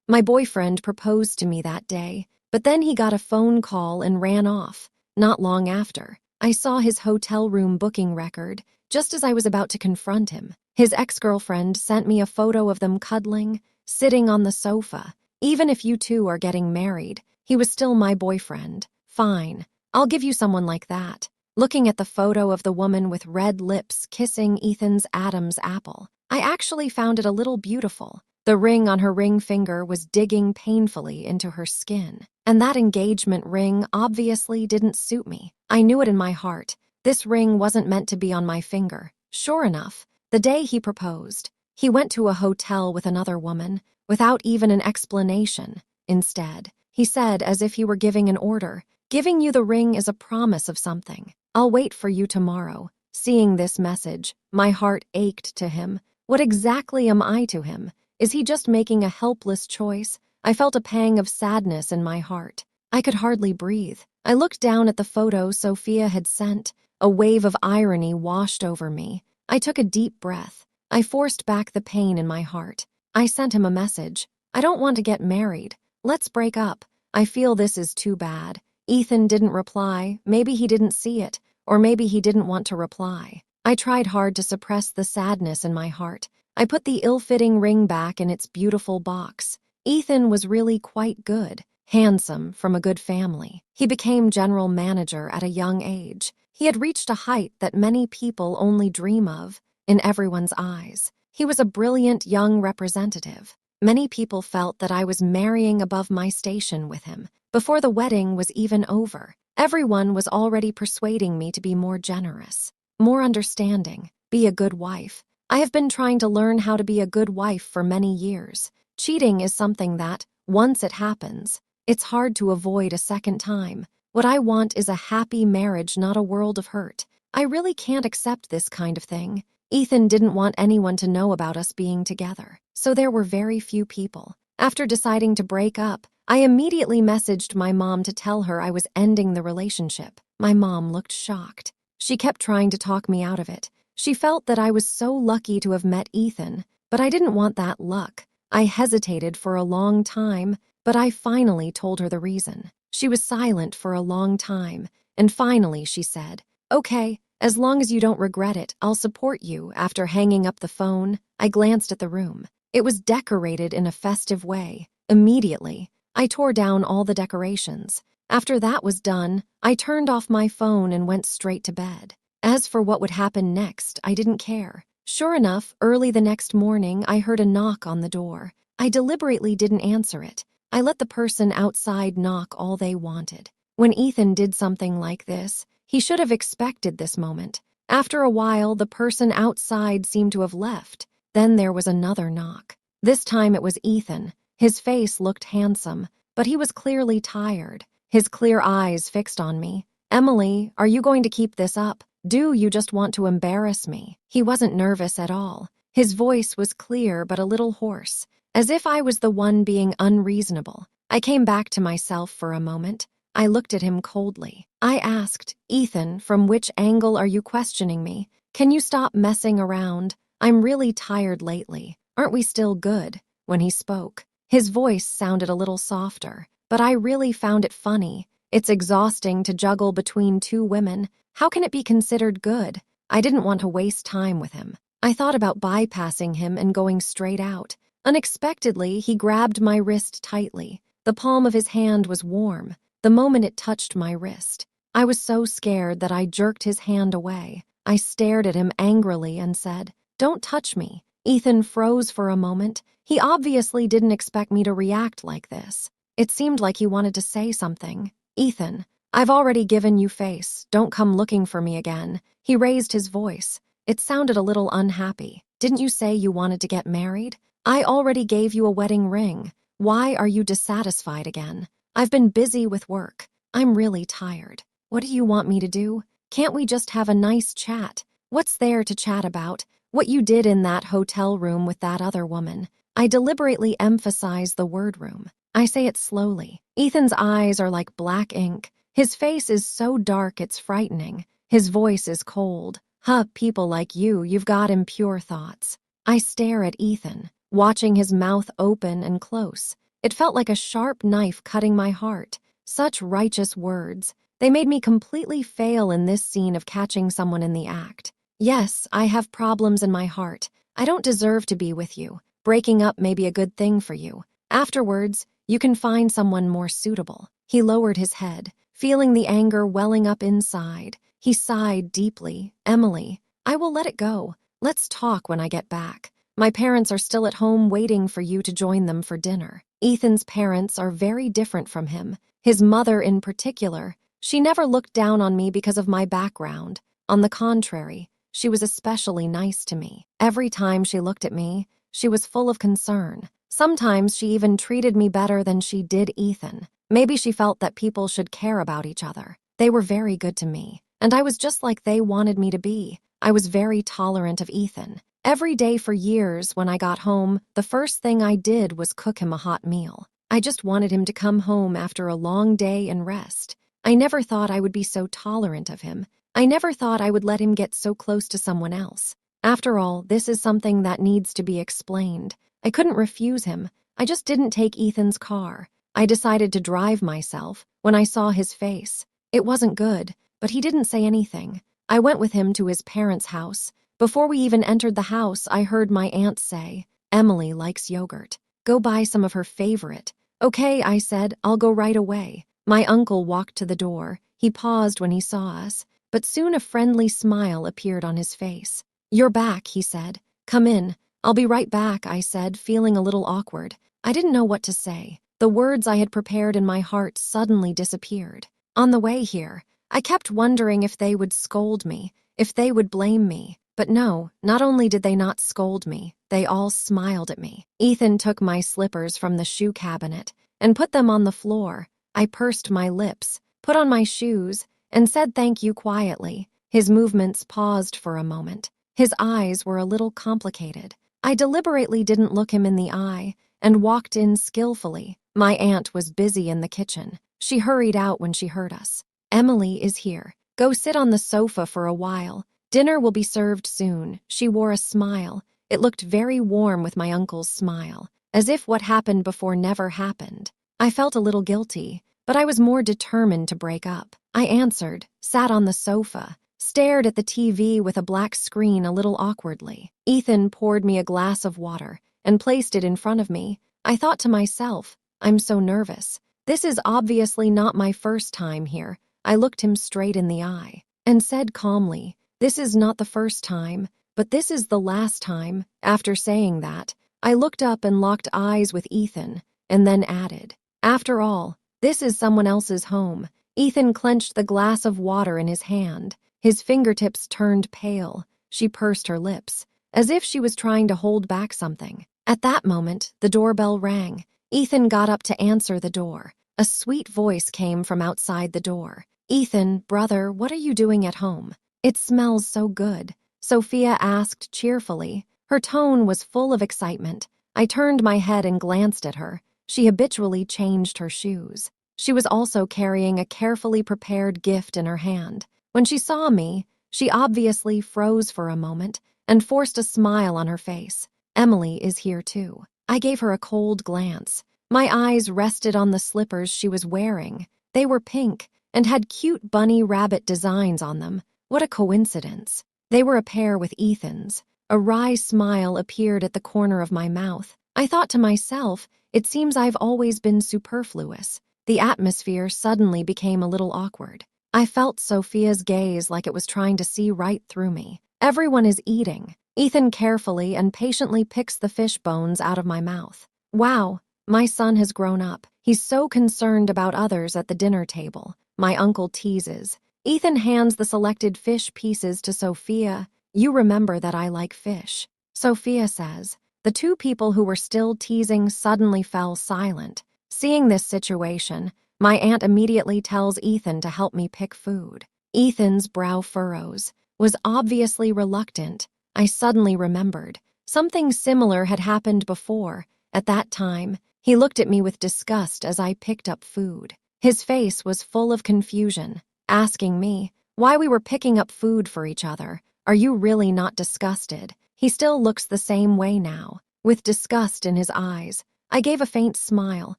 My boyfriend proposed to me that day, but then he got a phone call and ran off. Not long after, I saw his hotel room booking record just as I was about to confront him. His ex-girlfriend sent me a photo of them cuddling, sitting on the sofa. Even if you two are getting married, he was still my boyfriend. Fine, I'll give you someone like that. Looking at the photo of the woman with red lips kissing Ethan's Adam's apple, I actually found it a little beautiful. The ring on her ring finger was digging painfully into her skin, and that engagement ring obviously didn't suit me. I knew it in my heart. This ring wasn't meant to be on my finger. Sure enough, the day he proposed, he went to a hotel with another woman without even an explanation. Instead, he said as if he were giving an order, "Giving you the ring is a promise of something. I'll wait for you tomorrow." Seeing this message, my heart ached to him. What exactly am I to him? Is he just making a helpless choice? I felt a pang of sadness in my heart. I could hardly breathe. I looked down at the photo Sophia had sent. A wave of irony washed over me. I took a deep breath. I forced back the pain in my heart. I sent him a message. "I don't want to get married. Let's break up. I feel this is too bad." Ethan didn't reply. Maybe he didn't see it, or maybe he didn't want to reply. I tried hard to suppress the sadness in my heart. I put the ill-fitting ring back in its beautiful box. Ethan was really quite good, handsome, from a good family. He became general manager at a young age. He had reached a height that many people only dream of, in everyone's eyes. He was a brilliant young representative. Many people felt that I was marrying above my station with him. Before the wedding was even over, everyone was already persuading me to be more generous, more understanding, be a good wife. I have been trying to learn how to be a good wife for many years. Cheating is something that, once it happens, it's hard to avoid a second time. What I want is a happy marriage, not a world of hurt. I really can't accept this kind of thing. Ethan didn't want anyone to know about us being together, so there were very few people. After deciding to break up, I immediately messaged my mom to tell her I was ending the relationship. My mom looked shocked. She kept trying to talk me out of it. She felt that I was so lucky to have met Ethan, but I didn't want that luck. I hesitated for a long time, but I finally told her the reason. She was silent for a long time, and finally she said, "Okay, as long as you don't regret it, I'll support you." After hanging up the phone, I glanced at the room. It was decorated in a festive way. Immediately, I tore down all the decorations. After that was done, I turned off my phone and went straight to bed. As for what would happen next, I didn't care. Sure enough, early the next morning, I heard a knock on the door. I deliberately didn't answer it. I let the person outside knock all they wanted. When Ethan did something like this, he should have expected this moment. After a while, the person outside seemed to have left. Then there was another knock. This time it was Ethan. His face looked handsome, but he was clearly tired. His clear eyes fixed on me. "Emily, are you going to keep this up? Do you just want to embarrass me?" He wasn't nervous at all. His voice was clear but a little hoarse, as if I was the one being unreasonable. I came back to myself for a moment. I looked at him coldly. I asked, "Ethan, from which angle are you questioning me? Can you stop messing around? I'm really tired lately. Aren't we still good?" When he spoke, his voice sounded a little softer, but I really found it funny. It's exhausting to juggle between two women. How can it be considered good? I didn't want to waste time with him. I thought about bypassing him and going straight out. Unexpectedly, he grabbed my wrist tightly. The palm of his hand was warm. The moment it touched my wrist, I was so scared that I jerked his hand away. I stared at him angrily and said, "Don't touch me." Ethan froze for a moment. He obviously didn't expect me to react like this. It seemed like he wanted to say something. "Ethan, I've already given you face. Don't come looking for me again." He raised his voice. It sounded a little unhappy. "Didn't you say you wanted to get married? I already gave you a wedding ring. Why are you dissatisfied again? I've been busy with work. I'm really tired. What do you want me to do? Can't we just have a nice chat? What's there to chat about? What you did in that hotel room with that other woman." I deliberately emphasize the word room. I say it slowly. Ethan's eyes are like black ink. His face is so dark it's frightening. His voice is cold. "Huh, people like you've got impure thoughts." I stare at Ethan, watching his mouth open and close. It felt like a sharp knife cutting my heart. Such righteous words. They made me completely fail in this scene of catching someone in the act. Yes, I have problems in my heart. I don't deserve to be with you. Breaking up may be a good thing for you. Afterwards, you can find someone more suitable. He lowered his head, feeling the anger welling up inside. He sighed deeply. Emily, I will let it go. Let's talk when I get back. My parents are still at home waiting for you to join them for dinner. Ethan's parents are very different from him. His mother in particular. She never looked down on me because of my background. On the contrary, she was especially nice to me. Every time she looked at me, she was full of concern. Sometimes she even treated me better than she did Ethan. Maybe she felt that people should care about each other. They were very good to me, and I was just like they wanted me to be. I was very tolerant of Ethan. Every day for years when I got home, the first thing I did was cook him a hot meal. I just wanted him to come home after a long day and rest. I never thought I would be so tolerant of him. I never thought I would let him get so close to someone else. After all, this is something that needs to be explained. I couldn't refuse him. I just didn't take Ethan's car. I decided to drive myself when I saw his face. It wasn't good, but he didn't say anything. I went with him to his parents' house. Before we even entered the house, I heard my aunt say, "Emily likes yogurt. Go buy some of her favorite." "Okay," I said, "I'll go right away." My uncle walked to the door. He paused when he saw us, but soon a friendly smile appeared on his face. "You're back," he said. "Come in." "I'll be right back," I said, feeling a little awkward. I didn't know what to say. The words I had prepared in my heart suddenly disappeared. On the way here, I kept wondering if they would scold me, if they would blame me. But no, not only did they not scold me, they all smiled at me. Ethan took my slippers from the shoe cabinet and put them on the floor. I pursed my lips, put on my shoes, and said thank you quietly. His movements paused for a moment. His eyes were a little complicated. I deliberately didn't look him in the eye and walked in skillfully. My aunt was busy in the kitchen. She hurried out when she heard us. "Emily is here. Go sit on the sofa for a while. Dinner will be served soon." She wore a smile. It looked very warm with my uncle's smile, as if what happened before never happened. I felt a little guilty, but I was more determined to break up. I answered, sat on the sofa, stared at the TV with a black screen a little awkwardly. Ethan poured me a glass of water and placed it in front of me. I thought to myself, I'm so nervous. This is obviously not my first time here. I looked him straight in the eye and said calmly, "This is not the first time, but this is the last time." After saying that, I looked up and locked eyes with Ethan and then added, "After all, this is someone else's home." Ethan clenched the glass of water in his hand. His fingertips turned pale. She pursed her lips, as if she was trying to hold back something. At that moment, the doorbell rang. Ethan got up to answer the door. A sweet voice came from outside the door. "Ethan, brother, what are you doing at home? It smells so good," Sophia asked cheerfully. Her tone was full of excitement. I turned my head and glanced at her. She habitually changed her shoes. She was also carrying a carefully prepared gift in her hand. When she saw me, she obviously froze for a moment and forced a smile on her face. "Emily is here too." I gave her a cold glance. My eyes rested on the slippers she was wearing. They were pink and had cute bunny rabbit designs on them. What a coincidence. They were a pair with Ethan's. A wry smile appeared at the corner of my mouth. I thought to myself, it seems I've always been superfluous. The atmosphere suddenly became a little awkward. I felt Sophia's gaze like it was trying to see right through me. Everyone is eating. Ethan carefully and patiently picks the fish bones out of my mouth. Wow, my son has grown up. He's so concerned about others at the dinner table. My uncle teases. Ethan hands the selected fish pieces to Sophia. "You remember that I like fish," Sophia says. The two people who were still teasing suddenly fell silent. Seeing this situation, my aunt immediately tells Ethan to help me pick food. Ethan's brow furrows. Was obviously reluctant. I suddenly remembered. Something similar had happened before. At that time, he looked at me with disgust as I picked up food. His face was full of confusion, asking me why we were picking up food for each other. "Are you really not disgusted?" He still looks the same way now, with disgust in his eyes. I gave a faint smile.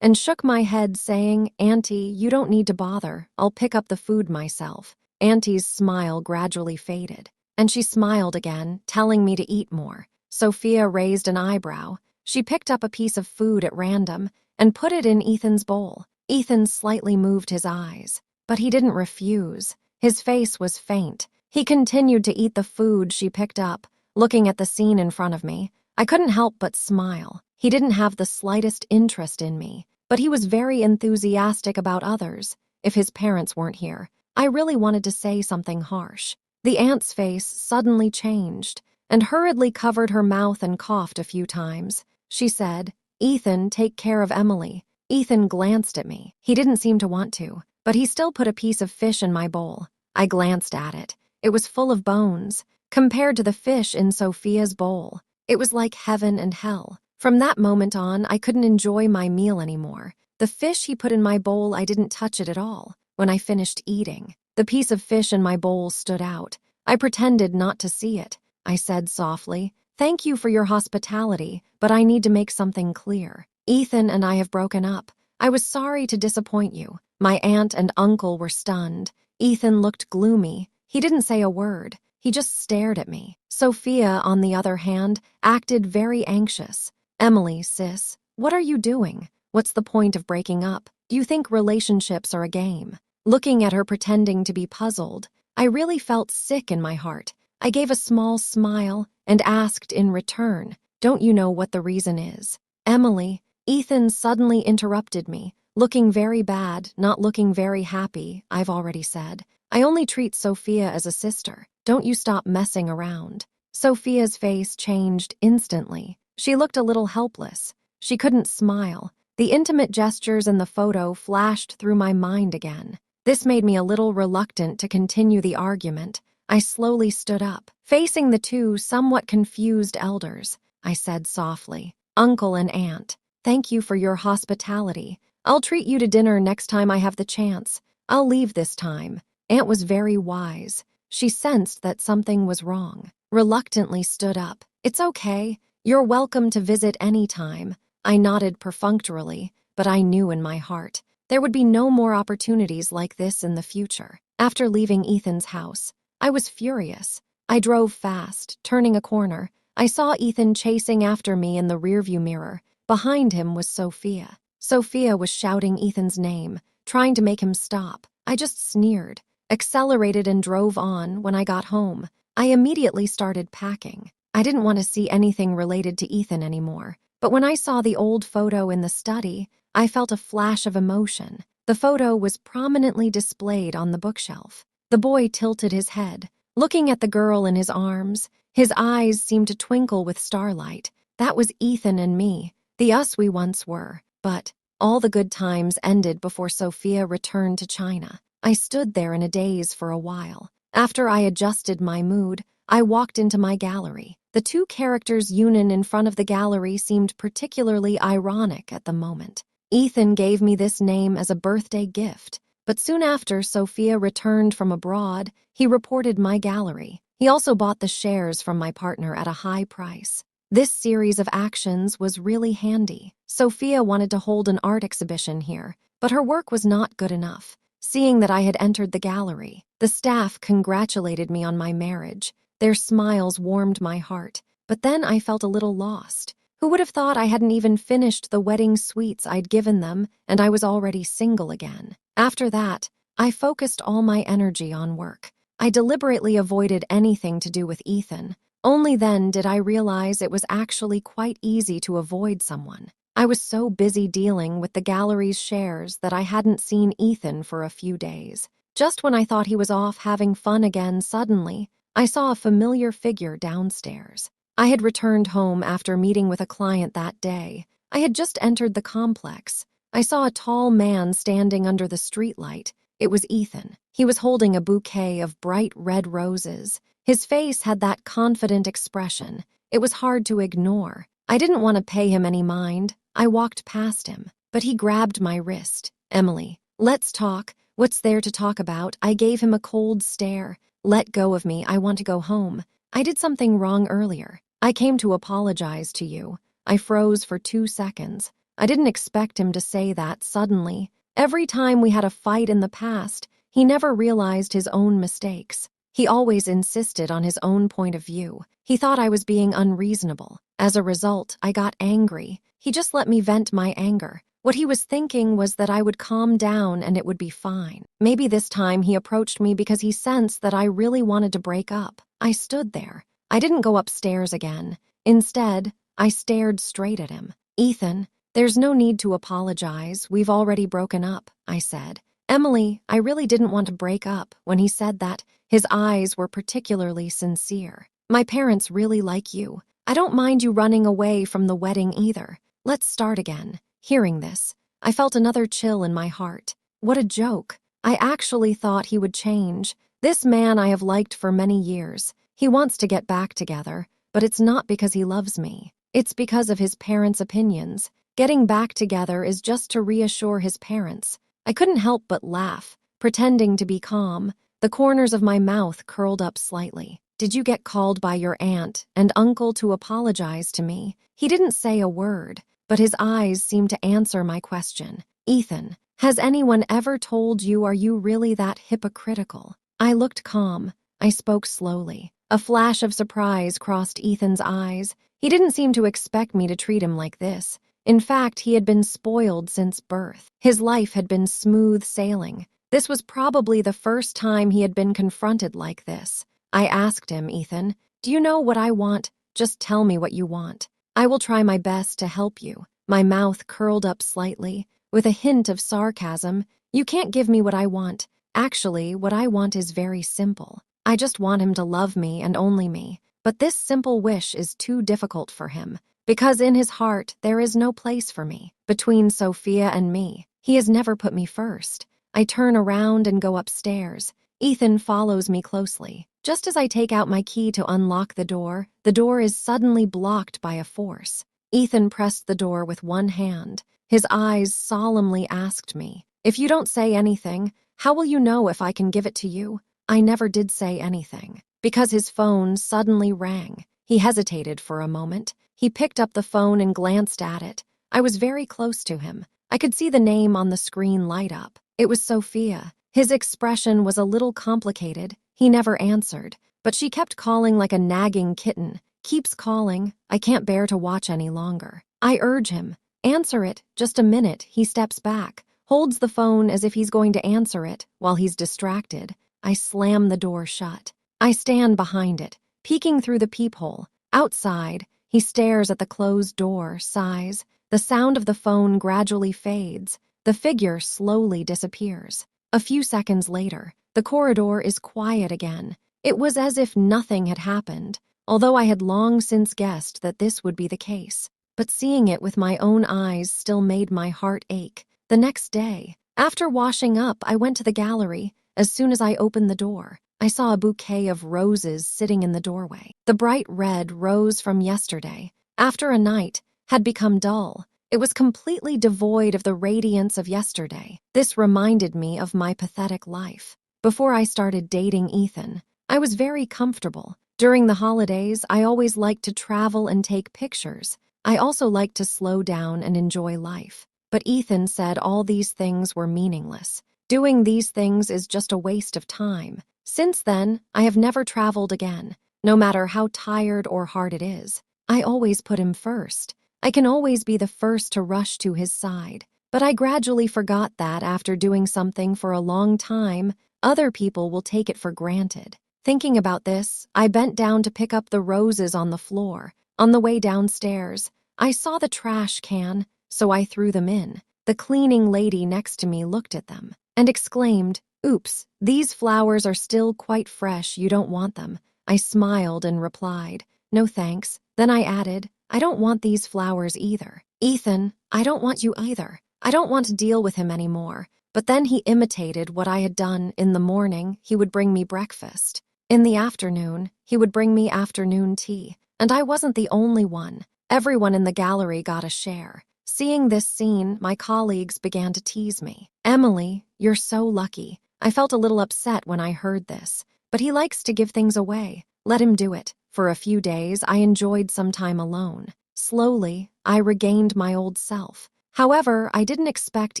and shook my head, saying, "Auntie, you don't need to bother. I'll pick up the food myself." Auntie's smile gradually faded, and she smiled again, telling me to eat more. Sophia raised an eyebrow. She picked up a piece of food at random and put it in Ethan's bowl. Ethan slightly moved his eyes, but he didn't refuse. His face was faint. He continued to eat the food she picked up, looking at the scene in front of me. I couldn't help but smile. He didn't have the slightest interest in me, but he was very enthusiastic about others. If his parents weren't here, I really wanted to say something harsh. The aunt's face suddenly changed and hurriedly covered her mouth and coughed a few times. She said, "Ethan, take care of Emily." Ethan glanced at me. He didn't seem to want to, but he still put a piece of fish in my bowl. I glanced at it. It was full of bones. Compared to the fish in Sophia's bowl, it was like heaven and hell. From that moment on, I couldn't enjoy my meal anymore. The fish he put in my bowl, I didn't touch it at all. When I finished eating, the piece of fish in my bowl stood out. I pretended not to see it. I said softly, "Thank you for your hospitality, but I need to make something clear. Ethan and I have broken up. I was sorry to disappoint you." My aunt and uncle were stunned. Ethan looked gloomy. He didn't say a word. He just stared at me. Sophia, on the other hand, acted very anxious. "Emily, sis, what are you doing? What's the point of breaking up? Do you think relationships are a game?" Looking at her pretending to be puzzled, I really felt sick in my heart. I gave a small smile and asked in return, "Don't you know what the reason is?" "Emily," Ethan suddenly interrupted me, looking very bad, not looking very happy, I've already said. "I only treat Sophia as a sister. Don't you stop messing around." Sophia's face changed instantly. She looked a little helpless. She couldn't smile. The intimate gestures in the photo flashed through my mind again. This made me a little reluctant to continue the argument. I slowly stood up, facing the two somewhat confused elders. I said softly, "Uncle and Aunt, thank you for your hospitality. I'll treat you to dinner next time I have the chance. I'll leave this time." Aunt was very wise. She sensed that something was wrong. Reluctantly stood up. "It's okay. You're welcome to visit any time." I nodded perfunctorily, but I knew in my heart there would be no more opportunities like this in the future. After leaving Ethan's house, I was furious. I drove fast, turning a corner. I saw Ethan chasing after me in the rearview mirror. Behind him was Sophia. Sophia was shouting Ethan's name, trying to make him stop. I just sneered, accelerated and drove on. When I got home, I immediately started packing. I didn't want to see anything related to Ethan anymore. But when I saw the old photo in the study, I felt a flash of emotion. The photo was prominently displayed on the bookshelf. The boy tilted his head, looking at the girl in his arms. His eyes seemed to twinkle with starlight. That was Ethan and me, the us we once were. But all the good times ended before Sophia returned to China. I stood there in a daze for a while. After I adjusted my mood, I walked into my gallery. The two characters' union in front of the gallery seemed particularly ironic at the moment. Ethan gave me this name as a birthday gift, but soon after Sophia returned from abroad, he reported my gallery. He also bought the shares from my partner at a high price. This series of actions was really handy. Sophia wanted to hold an art exhibition here, but her work was not good enough. Seeing that I had entered the gallery, the staff congratulated me on my marriage. Their smiles warmed my heart, but then I felt a little lost. Who would have thought I hadn't even finished the wedding sweets I'd given them, and I was already single again? After that, I focused all my energy on work. I deliberately avoided anything to do with Ethan. Only then did I realize it was actually quite easy to avoid someone. I was so busy dealing with the gallery's shares that I hadn't seen Ethan for a few days. Just when I thought he was off having fun again, suddenly, I saw a familiar figure downstairs. I had returned home after meeting with a client that day. I had just entered the complex. I saw a tall man standing under the streetlight. It was Ethan. He was holding a bouquet of bright red roses. His face had that confident expression. It was hard to ignore. I didn't want to pay him any mind. I walked past him, but he grabbed my wrist. "Emily, let's talk. What's there to talk about?" I gave him a cold stare. "Let go of me. I want to go home. I did something wrong earlier. I came to apologize to you." I froze for 2 seconds. I didn't expect him to say that suddenly. Every time we had a fight in the past, he never realized his own mistakes. He always insisted on his own point of view. He thought I was being unreasonable. As a result, I got angry. He just let me vent my anger. What he was thinking was that I would calm down and it would be fine. Maybe this time he approached me because he sensed that I really wanted to break up. I stood there. I didn't go upstairs again. Instead, I stared straight at him. "Ethan, there's no need to apologize. We've already broken up," I said. "Emily, I really didn't want to break up." When he said that, his eyes were particularly sincere. "My parents really like you. I don't mind you running away from the wedding either. Let's start again." Hearing this, I felt another chill in my heart. What a joke. I actually thought he would change. This man I have liked for many years. He wants to get back together, but it's not because he loves me. It's because of his parents' opinions. Getting back together is just to reassure his parents. I couldn't help but laugh, pretending to be calm. The corners of my mouth curled up slightly. "Did you get called by your aunt and uncle to apologize to me?" He didn't say a word, but his eyes seemed to answer my question. "Ethan, has anyone ever told you are you really that hypocritical?" I looked calm. I spoke slowly. A flash of surprise crossed Ethan's eyes. He didn't seem to expect me to treat him like this. In fact, he had been spoiled since birth. His life had been smooth sailing. This was probably the first time he had been confronted like this. I asked him, "Ethan, do you know what I want? Just tell me what you want. I will try my best to help you." My mouth curled up slightly, with a hint of sarcasm. "You can't give me what I want. Actually, what I want is very simple. I just want him to love me and only me. But this simple wish is too difficult for him, because in his heart there is no place for me. Between Sophia and me, he has never put me first." I turn around and go upstairs. Ethan follows me closely. Just as I take out my key to unlock the door is suddenly blocked by a force. Ethan pressed the door with one hand. His eyes solemnly asked me, "If you don't say anything, how will you know if I can give it to you?" I never did say anything, because his phone suddenly rang. He hesitated for a moment. He picked up the phone and glanced at it. I was very close to him. I could see the name on the screen light up. It was Sophia. His expression was a little complicated. He never answered, but she kept calling like a nagging kitten. "Keeps calling. I can't bear to watch any longer." I urge him, "Answer it, just a minute." He steps back, holds the phone as if he's going to answer it while he's distracted. I slam the door shut. I stand behind it, peeking through the peephole. Outside, he stares at the closed door, sighs. The sound of the phone gradually fades. The figure slowly disappears. A few seconds later, the corridor is quiet again. It was as if nothing had happened, although I had long since guessed that this would be the case. But seeing it with my own eyes still made my heart ache. The next day, after washing up, I went to the gallery. As soon as I opened the door, I saw a bouquet of roses sitting in the doorway. The bright red rose from yesterday, after a night, had become dull. It was completely devoid of the radiance of yesterday. This reminded me of my pathetic life. Before I started dating Ethan, I was very comfortable. During the holidays, I always liked to travel and take pictures. I also liked to slow down and enjoy life. But Ethan said all these things were meaningless. Doing these things is just a waste of time. Since then, I have never traveled again, no matter how tired or hard it is. I always put him first. I can always be the first to rush to his side. But I gradually forgot that after doing something for a long time, other people will take it for granted. Thinking about this, I bent down to pick up the roses on the floor. On the way downstairs, I saw the trash can, so I threw them in. The cleaning lady next to me looked at them and exclaimed, "Oops, these flowers are still quite fresh. You don't want them." I smiled and replied, "No thanks." Then I added, "I don't want these flowers either." "Ethan, I don't want you either. I don't want to deal with him anymore." But then he imitated what I had done. In the morning, he would bring me breakfast. In the afternoon, he would bring me afternoon tea. And I wasn't the only one. Everyone in the gallery got a share. Seeing this scene, my colleagues began to tease me. "Emily, you're so lucky." I felt a little upset when I heard this, but he likes to give things away. Let him do it. For a few days, I enjoyed some time alone. Slowly, I regained my old self. However, I didn't expect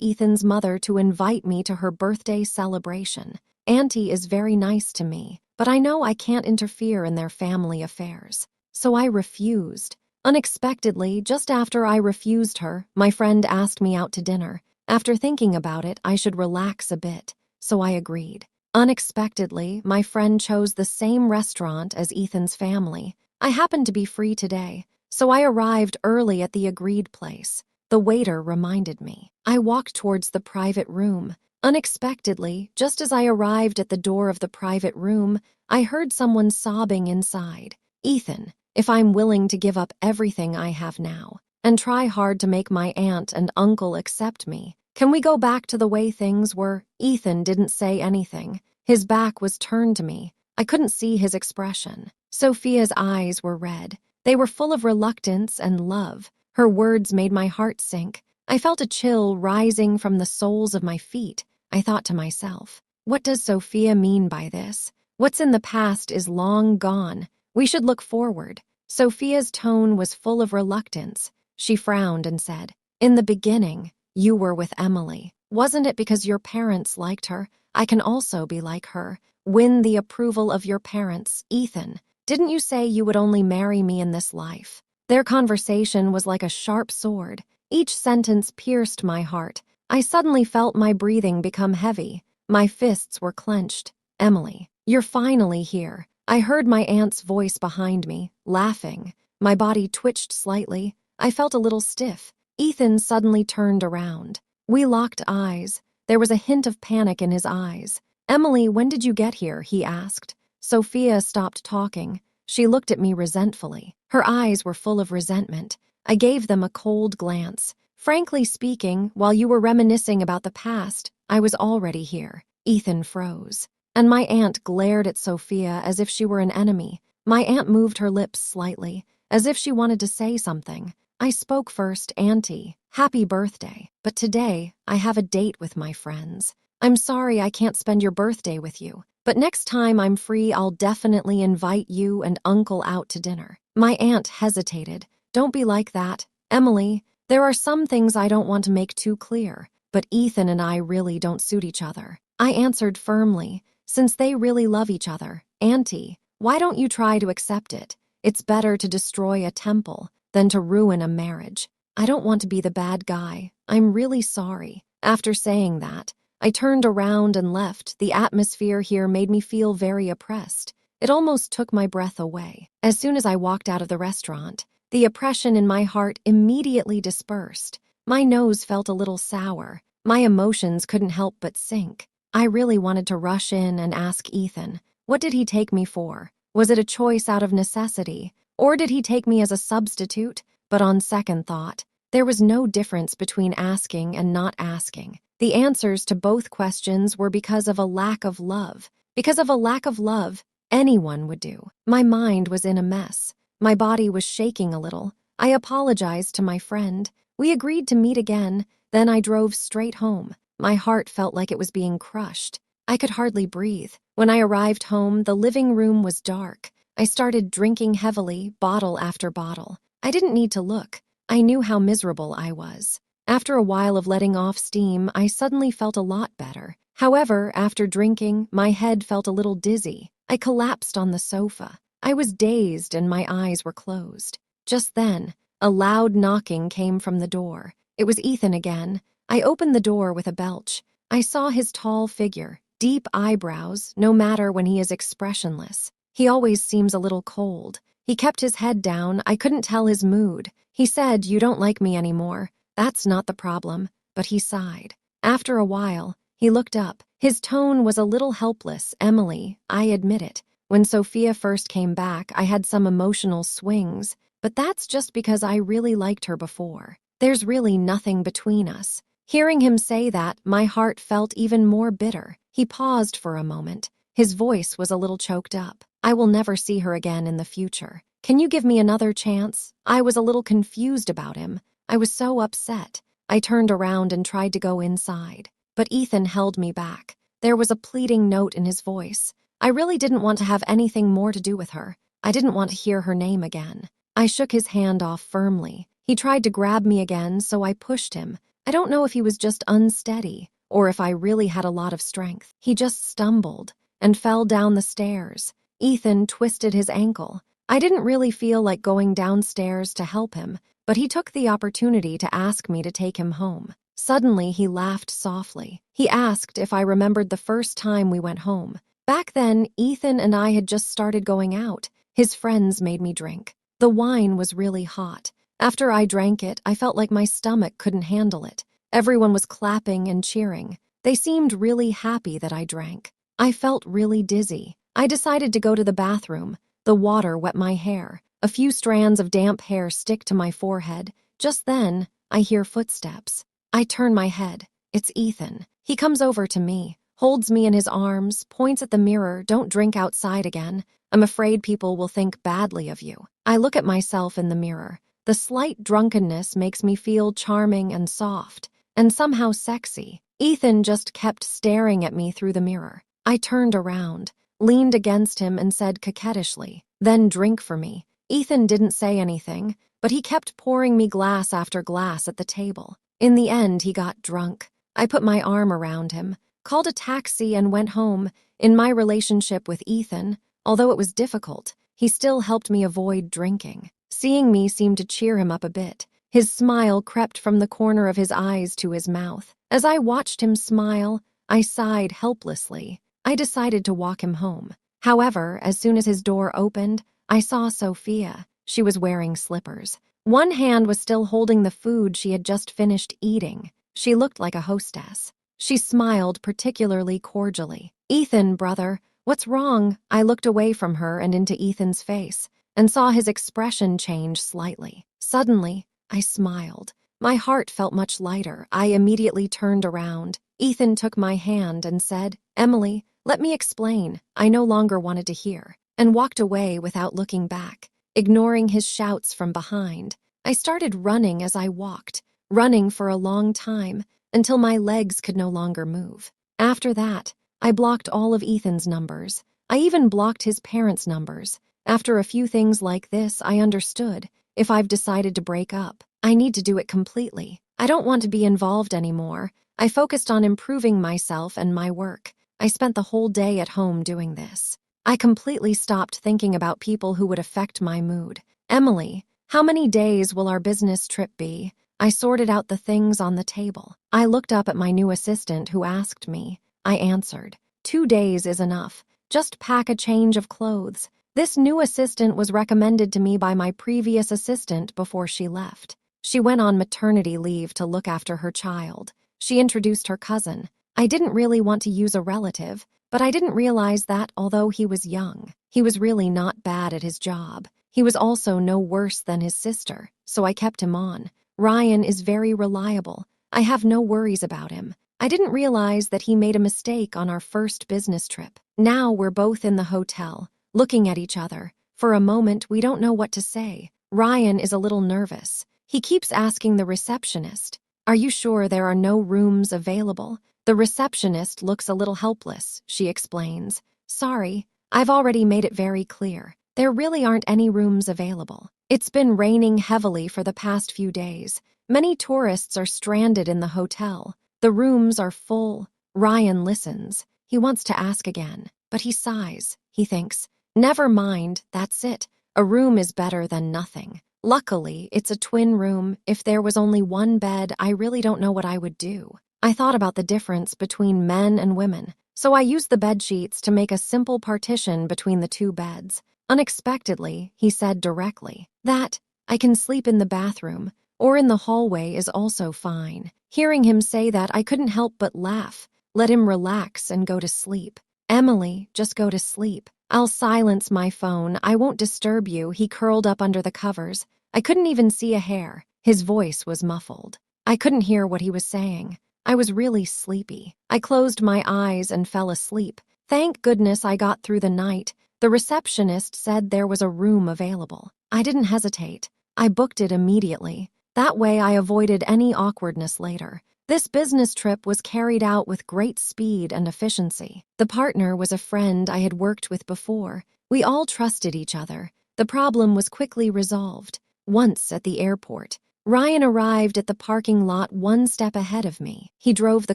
Ethan's mother to invite me to her birthday celebration. Auntie is very nice to me, but I know I can't interfere in their family affairs. So I refused. Unexpectedly, just after I refused her, my friend asked me out to dinner. After thinking about it, I should relax a bit, so I agreed. Unexpectedly, my friend chose the same restaurant as Ethan's family. I happened to be free today, so I arrived early at the agreed place. The waiter reminded me. I walked towards the private room. Unexpectedly, just as I arrived at the door of the private room, I heard someone sobbing inside. Ethan, if I'm willing to give up everything I have now and try hard to make my aunt and uncle accept me, can we go back to the way things were? Ethan didn't say anything. His back was turned to me. I couldn't see his expression. Sophia's eyes were red. They were full of reluctance and love. Her words made my heart sink. I felt a chill rising from the soles of my feet. I thought to myself, what does Sophia mean by this? What's in the past is long gone. We should look forward. Sophia's tone was full of reluctance. She frowned and said, in the beginning, you were with Emily. Wasn't it because your parents liked her? I can also be like her. Win the approval of your parents. Ethan, didn't you say you would only marry me in this life? Their conversation was like a sharp sword. Each sentence pierced my heart. I suddenly felt my breathing become heavy. My fists were clenched. Emily, you're finally here. I heard my aunt's voice behind me, laughing. My body twitched slightly. I felt a little stiff. Ethan suddenly turned around. We locked eyes. There was a hint of panic in his eyes. Emily, when did you get here? He asked. Sophia stopped talking. She looked at me resentfully. Her eyes were full of resentment. I gave them a cold glance. Frankly speaking, while you were reminiscing about the past, I was already here. Ethan froze. And my aunt glared at Sophia as if she were an enemy. My aunt moved her lips slightly, as if she wanted to say something. I spoke first. Auntie, happy birthday. But today, I have a date with my friends. I'm sorry I can't spend your birthday with you, but next time I'm free, I'll definitely invite you and Uncle out to dinner. My aunt hesitated. Don't be like that. Emily, there are some things I don't want to make too clear, but Ethan and I really don't suit each other. I answered firmly, since they really love each other. Auntie, why don't you try to accept it? It's better to destroy a temple than to ruin a marriage. I don't want to be the bad guy. I'm really sorry. After saying that, I turned around and left. The atmosphere here made me feel very oppressed. It almost took my breath away. As soon as I walked out of the restaurant, the oppression in my heart immediately dispersed. My nose felt a little sour. My emotions couldn't help but sink. I really wanted to rush in and ask Ethan, what did he take me for? Was it a choice out of necessity? Or did he take me as a substitute? But on second thought, there was no difference between asking and not asking. The answers to both questions were because of a lack of love. Because of a lack of love, anyone would do. My mind was in a mess. My body was shaking a little. I apologized to my friend. We agreed to meet again. Then I drove straight home. My heart felt like it was being crushed. I could hardly breathe. When I arrived home, the living room was dark. I started drinking heavily, bottle after bottle. I didn't need to look. I knew how miserable I was. After a while of letting off steam, I suddenly felt a lot better. However, after drinking, my head felt a little dizzy. I collapsed on the sofa. I was dazed and my eyes were closed. Just then, a loud knocking came from the door. It was Ethan again. I opened the door with a belch. I saw his tall figure, deep eyebrows, no matter when he is expressionless. He always seems a little cold. He kept his head down. I couldn't tell his mood. He said, "You don't like me anymore." That's not the problem, but he sighed. After a while, he looked up. His tone was a little helpless. Emily, I admit it. When Sophia first came back, I had some emotional swings, but that's just because I really liked her before. There's really nothing between us. Hearing him say that, my heart felt even more bitter. He paused for a moment. His voice was a little choked up. I will never see her again in the future. Can you give me another chance? I was a little confused about him. I was so upset. I turned around and tried to go inside, but Ethan held me back. There was a pleading note in his voice. I really didn't want to have anything more to do with her. I didn't want to hear her name again. I shook his hand off firmly. He tried to grab me again, so I pushed him. I don't know if he was just unsteady or if I really had a lot of strength. He just stumbled and fell down the stairs. Ethan twisted his ankle. I didn't really feel like going downstairs to help him, but he took the opportunity to ask me to take him home. Suddenly, he laughed softly. He asked if I remembered the first time we went home. Back then, Ethan and I had just started going out. His friends made me drink. The wine was really hot. After I drank it, I felt like my stomach couldn't handle it. Everyone was clapping and cheering. They seemed really happy that I drank. I felt really dizzy. I decided to go to the bathroom. The water wet my hair. A few strands of damp hair stick to my forehead. Just then, I hear footsteps. I turn my head. It's Ethan. He comes over to me, holds me in his arms, points at the mirror. Don't drink outside again. I'm afraid people will think badly of you. I look at myself in the mirror. The slight drunkenness makes me feel charming and soft, and somehow sexy. Ethan just kept staring at me through the mirror. I turned around, leaned against him, and said coquettishly, "Then drink for me." Ethan didn't say anything, but he kept pouring me glass after glass at the table. In the end, he got drunk. I put my arm around him, called a taxi, and went home. In my relationship with Ethan, although it was difficult, he still helped me avoid drinking. Seeing me seemed to cheer him up a bit. His smile crept from the corner of his eyes to his mouth. As I watched him smile, I sighed helplessly. I decided to walk him home. However, as soon as his door opened, I saw Sophia. She was wearing slippers. One hand was still holding the food she had just finished eating. She looked like a hostess. She smiled particularly cordially. "Ethan, brother, what's wrong?" I looked away from her and into Ethan's face, and saw his expression change slightly. Suddenly, I smiled. My heart felt much lighter. I immediately turned around. Ethan took my hand and said, "Emily, let me explain." I no longer wanted to hear, and walked away without looking back, ignoring his shouts from behind. I started running as I walked, running for a long time, until my legs could no longer move. After that, I blocked all of Ethan's numbers. I even blocked his parents' numbers. After a few things like this, I understood. If I've decided to break up, I need to do it completely. I don't want to be involved anymore. I focused on improving myself and my work. I spent the whole day at home doing this. I completely stopped thinking about people who would affect my mood. "Emily, how many days will our business trip be?" I sorted out the things on the table. I looked up at my new assistant who asked me. I answered, 2 days is enough. Just pack a change of clothes." This new assistant was recommended to me by my previous assistant before she left. She went on maternity leave to look after her child. She introduced her cousin. I didn't really want to use a relative, but I didn't realize that, although he was young, he was really not bad at his job. He was also no worse than his sister, so I kept him on. Ryan is very reliable. I have no worries about him. I didn't realize that he made a mistake on our first business trip. Now we're both in the hotel, looking at each other. For a moment, we don't know what to say. Ryan is a little nervous. He keeps asking the receptionist, "Are you sure there are no rooms available?" The receptionist looks a little helpless. She explains, "Sorry, I've already made it very clear. There really aren't any rooms available. It's been raining heavily for the past few days. Many tourists are stranded in the hotel. The rooms are full." Ryan listens. He wants to ask again, but he sighs. He thinks, "Never mind, that's it. A room is better than nothing." Luckily, it's a twin room. If there was only one bed, I really don't know what I would do. I thought about the difference between men and women, so I used the bed sheets to make a simple partition between the 2 beds. Unexpectedly, he said directly, "That, I can sleep in the bathroom, or in the hallway is also fine." Hearing him say that, I couldn't help but laugh. Let him relax and go to sleep. "Emily, just go to sleep. I'll silence my phone. I won't disturb you." He curled up under the covers. I couldn't even see a hair. His voice was muffled. I couldn't hear what he was saying. I was really sleepy. I closed my eyes and fell asleep. Thank goodness I got through the night. The receptionist said there was a room available. I didn't hesitate. I booked it immediately. That way I avoided any awkwardness later. This business trip was carried out with great speed and efficiency. The partner was a friend I had worked with before. We all trusted each other. The problem was quickly resolved. Once at the airport, Ryan arrived at the parking lot one step ahead of me. He drove the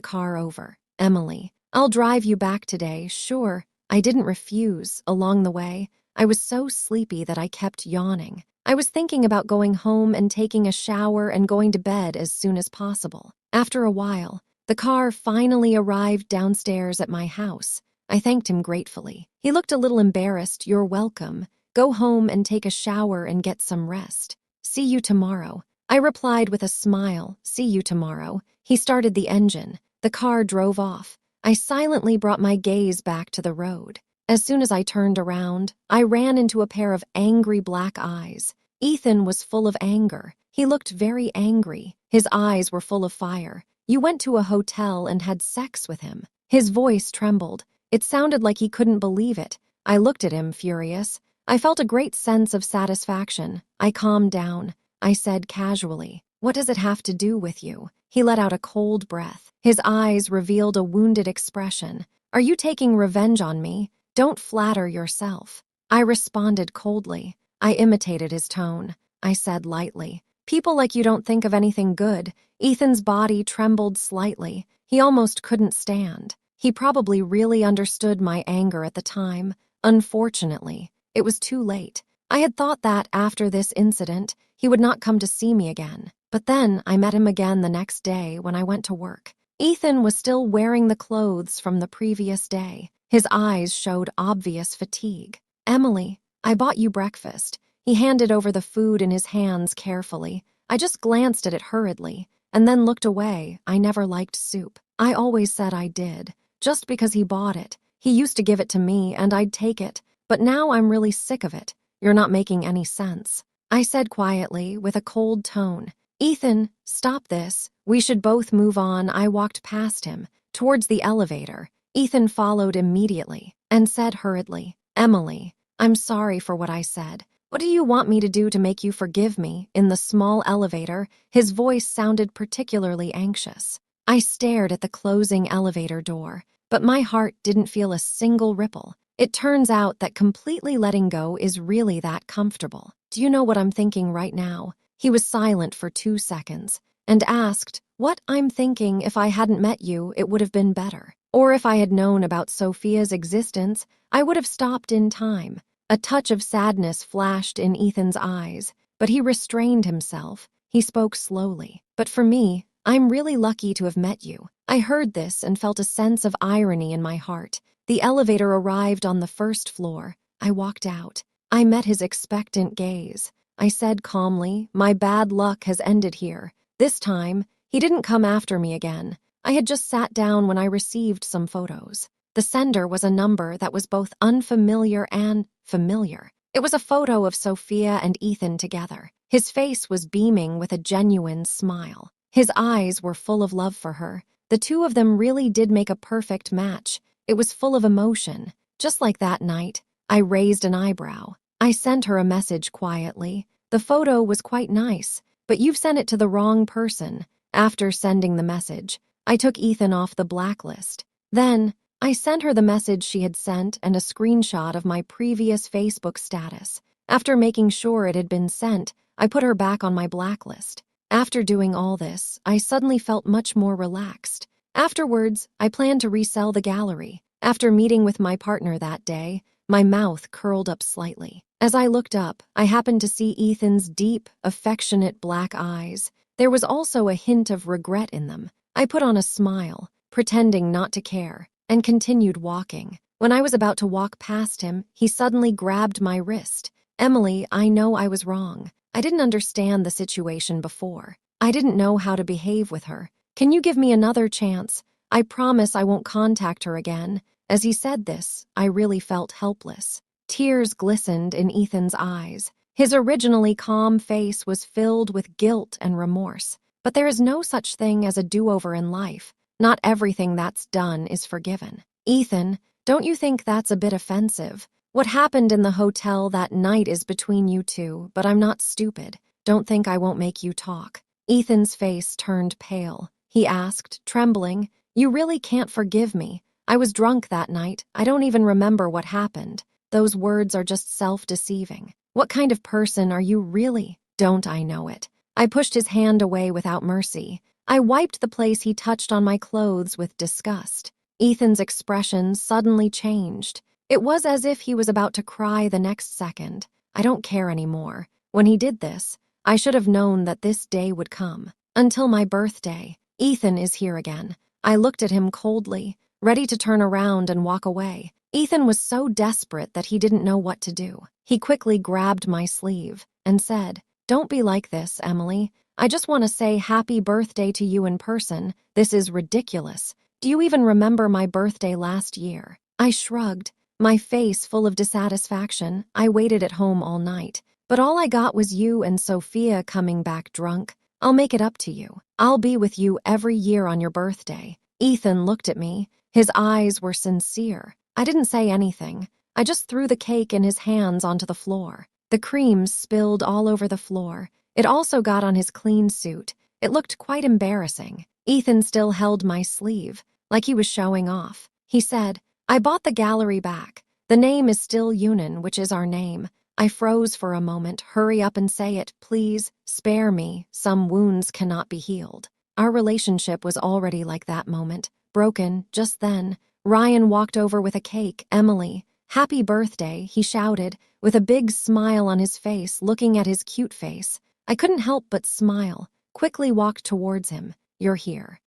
car over. Emily, I'll drive you back today, sure. I didn't refuse. Along the way, I was so sleepy that I kept yawning. I was thinking about going home and taking a shower and going to bed as soon as possible. After a while, the car finally arrived downstairs at my house. I thanked him gratefully. He looked a little embarrassed. You're welcome. Go home and take a shower and get some rest. See you tomorrow. I replied with a smile. See you tomorrow. He started the engine. The car drove off. I silently brought my gaze back to the road. As soon as I turned around, I ran into a pair of angry black eyes. Ethan was full of anger. He looked very angry. His eyes were full of fire. You went to a hotel and had sex with him. His voice trembled. It sounded like he couldn't believe it. I looked at him, furious. I felt a great sense of satisfaction. I calmed down. I said casually, "What does it have to do with you?" He let out a cold breath. His eyes revealed a wounded expression. "Are you taking revenge on me? Don't flatter yourself." I responded coldly. I imitated his tone. I said lightly, "People like you don't think of anything good." Ethan's body trembled slightly. He almost couldn't stand. He probably really understood my anger at the time. Unfortunately, it was too late. I had thought that after this incident, he would not come to see me again. But then I met him again the next day when I went to work. Ethan was still wearing the clothes from the previous day. His eyes showed obvious fatigue. "Emily, I bought you breakfast." He handed over the food in his hands carefully. I just glanced at it hurriedly, and then looked away. I never liked soup. I always said I did. Just because he bought it. He used to give it to me, and I'd take it. But now I'm really sick of it. You're not making any sense. I said quietly, with a cold tone, "Ethan, stop this. We should both move on." I walked past him, towards the elevator. Ethan followed immediately, and said hurriedly, "Emily, I'm sorry for what I said. What do you want me to do to make you forgive me?" In the small elevator, his voice sounded particularly anxious. I stared at the closing elevator door, but my heart didn't feel a single ripple. It turns out that completely letting go is really that comfortable. Do you know what I'm thinking right now? He was silent for 2 seconds and asked, "What I'm thinking? If I hadn't met you, it would have been better. Or if I had known about Sophia's existence, I would have stopped in time." A touch of sadness flashed in Ethan's eyes, but he restrained himself. He spoke slowly. "But for me, I'm really lucky to have met you." I heard this and felt a sense of irony in my heart. The elevator arrived on the first floor. I walked out. I met his expectant gaze. I said calmly, "My bad luck has ended here." This time, he didn't come after me again. I had just sat down when I received some photos. The sender was a number that was both unfamiliar and familiar. It was a photo of Sophia and Ethan together. His face was beaming with a genuine smile. His eyes were full of love for her. The two of them really did make a perfect match. It was full of emotion. Just like that night, I raised an eyebrow. I sent her a message quietly. "The photo was quite nice, but you've sent it to the wrong person." After sending the message, I took Ethan off the blacklist. Then, I sent her the message she had sent and a screenshot of my previous Facebook status. After making sure it had been sent, I put her back on my blacklist. After doing all this, I suddenly felt much more relaxed. Afterwards, I planned to resell the gallery. After meeting with my partner that day, my mouth curled up slightly. As I looked up, I happened to see Ethan's deep, affectionate black eyes. There was also a hint of regret in them. I put on a smile, pretending not to care, and continued walking. When I was about to walk past him, he suddenly grabbed my wrist. "Emily, I know I was wrong. I didn't understand the situation before. I didn't know how to behave with her. Can you give me another chance? I promise I won't contact her again." As he said this, I really felt helpless. Tears glistened in Ethan's eyes. His originally calm face was filled with guilt and remorse. But there is no such thing as a do-over in life. Not everything that's done is forgiven. "Ethan, don't you think that's a bit offensive? What happened in the hotel that night is between you two, but I'm not stupid. Don't think I won't make you talk." Ethan's face turned pale. He asked, trembling, "You really can't forgive me. I was drunk that night. I don't even remember what happened." Those words are just self-deceiving. What kind of person are you really? Don't I know it? I pushed his hand away without mercy. I wiped the place he touched on my clothes with disgust. Ethan's expression suddenly changed. It was as if he was about to cry the next second. I don't care anymore. When he did this, I should have known that this day would come. Until my birthday, Ethan is here again. I looked at him coldly, ready to turn around and walk away. Ethan was so desperate that he didn't know what to do. He quickly grabbed my sleeve and said, "Don't be like this, Emily. I just want to say happy birthday to you in person. This is ridiculous. Do you even remember my birthday last year?" I shrugged, my face full of dissatisfaction. I waited at home all night, but all I got was you and Sophia coming back drunk. I'll make it up to you. I'll be with you every year on your birthday. Ethan looked at me. His eyes were sincere. I didn't say anything. I just threw the cake in his hands onto the floor. The cream spilled all over the floor. It also got on his clean suit. It looked quite embarrassing. Ethan still held my sleeve, like he was showing off. He said, "I bought the gallery back. The name is still Yunan, which is our name." I froze for a moment. "Hurry up and say it, please. Spare me. Some wounds cannot be healed." Our relationship was already like that moment, broken just then. Ryan walked over with a cake. "Emily, happy birthday," he shouted, with a big smile on his face, looking at his cute face. I couldn't help but smile, quickly walked towards him. "You're here."